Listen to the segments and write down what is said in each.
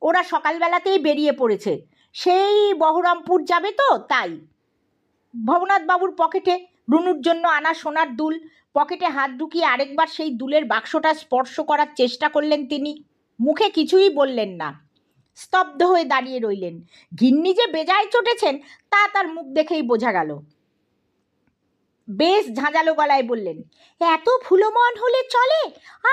ওরা সকালবেলাতেই বেরিয়ে পড়েছে, সেই বহরমপুর যাবে তো তাই। ভবনাথ বাবুর পকেটে রুনুর জন্য আনা সোনার দুল, পকেটে হাত ঢুকিয়ে আরেকবার সেই দুলের বাক্সটা স্পর্শ করার চেষ্টা করলেন তিনি। মুখে কিছুই বললেন না, স্তব্ধ হয়ে দাঁড়িয়ে রইলেন। গিন্নি যে বেজায় চটেছেন তা তার মুখ দেখেই বোঝা গেল। বেশ ঝাঁঝালো গলায় বললেন, এত ফুলমন হলে চলে?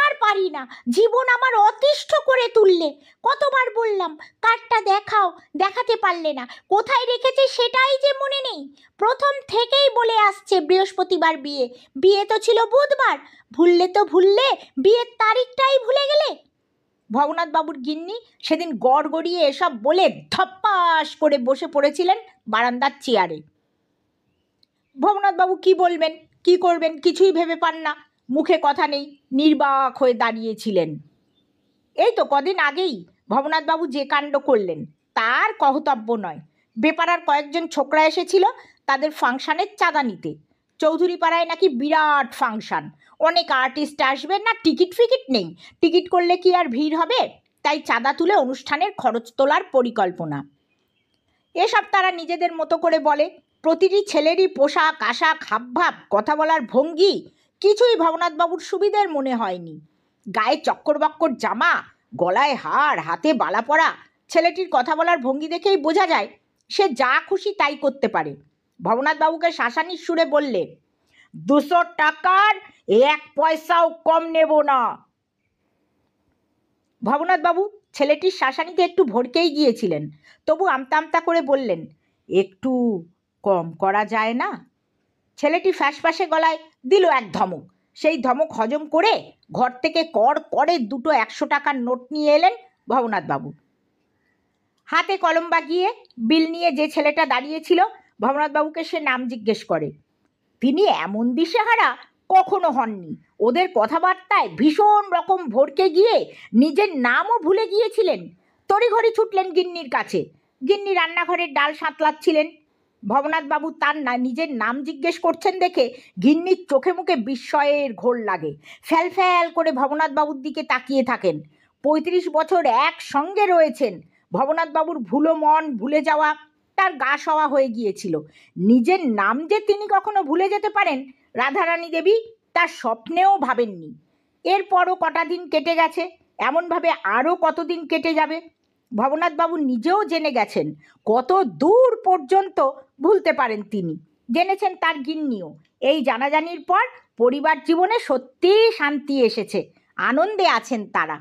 আর পারি না, জীবন আমার অতিষ্ঠ করে তুললে। কতবার বললাম কার্ডটা দেখাও, দেখাতে পারলে না। কোথায় রেখেছে সেটাই যে মনে নেই। প্রথম থেকেই বলে আসছে বৃহস্পতিবার বিয়ে, বিয়ে তো ছিল বুধবার। ভুললে তো ভুললে, বিয়ের তারিখটাই ভুলে গেলে। ভবনাথ বাবুর গিন্নি সেদিন গড়গড়িয়ে এসব বলে ধপ্পাস করে বসে পড়েছিলেন বারান্দার চেয়ারে। ভবনাথবাবু কি বলবেন, কি করবেন কিছুই ভেবে পান না। মুখে কথা নেই, নির্বাক হয়ে দাঁড়িয়েছিলেন। এই তো কদিন আগেই ভবনাথবাবু যে কাণ্ড করলেন তার কহতব্য নয়। বেপাড়ার কয়েকজন ছোকরা এসেছিল তাদের ফাংশানের চাঁদা নিতে। চৌধুরী পাড়ায় নাকি বিরাট ফাংশান, অনেক আর্টিস্ট আসবেন, না টিকিট ফিকিট নেই। টিকিট করলে কি আর ভিড় হবে, তাই চাঁদা তুলে অনুষ্ঠানের খরচ তোলার পরিকল্পনা। এসব তারা নিজেদের মতো করে বলে। প্রতিটি ছেলেরই পোশাক আশাক, হাবভাব, কথা বলার ভঙ্গি কিছুই ভবনাথবাবুর সুবিধের মনে হয়নি। গায়ে চক্কর বক্কর জামা, গলায় হার, হাতে বালা পরা। ছেলেটির কথা বলার ভঙ্গি দেখেই বোঝা যায় সে যা খুশি তাই করতে পারে। ভবনাথবাবুকে শাসানির সুরে বললে, 200 টাকার 1 পয়সাও কম নেব না। ভবনাথবাবু ছেলেটির শাসানিতে একটু ভড়কেই গিয়েছিলেন, তবু আমতা আমতা করে বললেন, একটু কম করা যায় না? ছেলেটি ফ্যাসফ্যাসে গলায় দিল এক ধমক। সেই ধমক হজম করে ঘর থেকে করে 2 100 টাকার নোট নিয়ে এলেন ভবনাথবাবু। হাতে কলম বাগিয়ে বিল নিয়ে যে ছেলেটা দাঁড়িয়েছিল ভবনাথবাবুকে সে নাম জিজ্ঞেস করে। তিনি এমন দিশেহারা কখনো হননি। ওদের কথাবার্তায় ভীষণ রকম ভড়কে গিয়ে নিজের নামও ভুলে গিয়েছিলেন। তড়িঘড়ি ছুটলেন গিন্নির কাছে। গিন্নি রান্নাঘরের ডাল সাঁতলাচ্ছিলেন। ভবনাথবাবু তার নিজের নাম জিজ্ঞেস করছেন দেখে গিন্নির চোখে মুখে বিস্ময়ের ঘোর লাগে। ফ্যাল ফ্যাল করে ভবনাথবাবুর দিকে তাকিয়ে থাকেন। 35 বছর একসঙ্গে রয়েছেন। ভবনাথবাবুর ভুলো মন, ভুলে যাওয়া তার গা সওয়া হয়ে গিয়েছিল। নিজের নাম যে তিনি কখনো ভুলে যেতে পারেন রাধারানী দেবী তার স্বপ্নেও ভাবেননি। এরপরও কটা দিন কেটে গেছে, এমনভাবে আরও কতদিন কেটে যাবে ভবনাথবাবু নিজেও জেনে গেছেন। কত দূর পর্যন্ত ভুলতে পারেন তিনি, জেনেছেন তার গিন্নিও। এই জানাজানির পর পরিবার জীবনে সত্যিই শান্তি এসেছে, আনন্দে আছেন তারা।